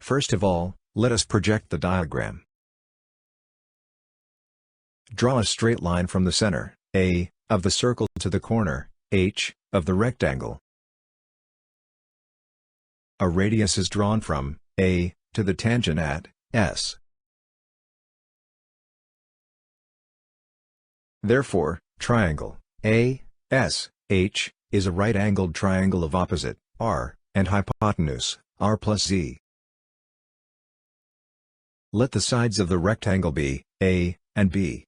First of all, let us project the diagram. Draw a straight line from the center, A, of the circle to the corner, H, of the rectangle. A radius is drawn from A to the tangent at S. Therefore, triangle ASH is a right-angled triangle of opposite R and hypotenuse R plus Z. Let the sides of the rectangle be A and B.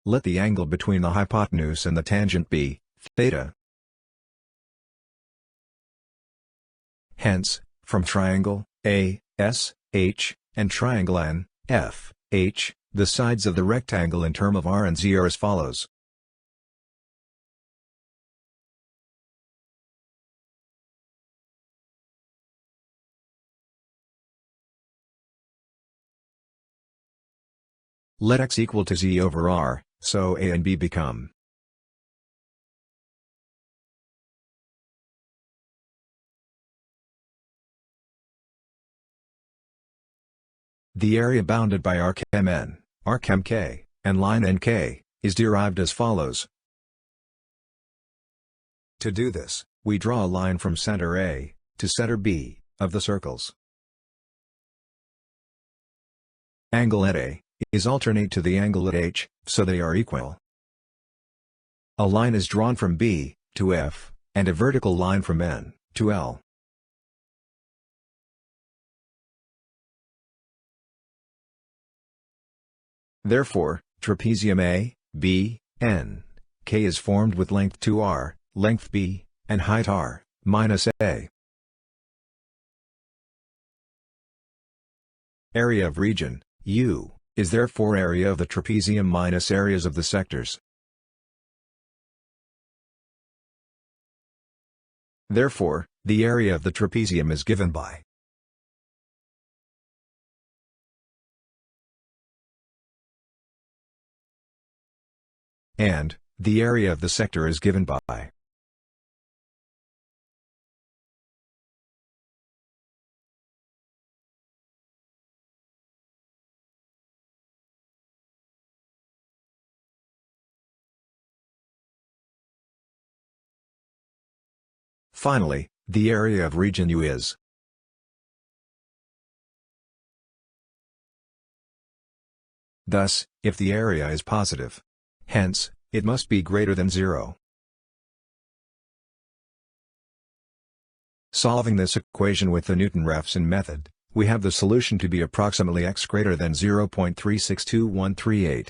Let the angle between the hypotenuse and the tangent be theta. Hence, from triangle ASH and triangle NFH, the sides of the rectangle in term of R and Z are as follows. Let x equal to Z over R, so A and B become the area bounded by archem N, archem K, and line NK, is derived as follows. To do this, we draw a line from center A to center B of the circles. Angle at A is alternate to the angle at H, so they are equal. A line is drawn from B to F, and a vertical line from N to L. Therefore, trapezium A, B, N, K is formed with length 2r, length B, and height r, minus A. Area of region, U, is therefore area of the trapezium minus areas of the sectors. Therefore, the area of the trapezium is given by and the area of the sector is given by Finally, the area of region U is thus, if the area is positive, hence, it must be greater than 0. Solving this equation with the Newton-Raphson method, we have the solution to be approximately x greater than 0.362138.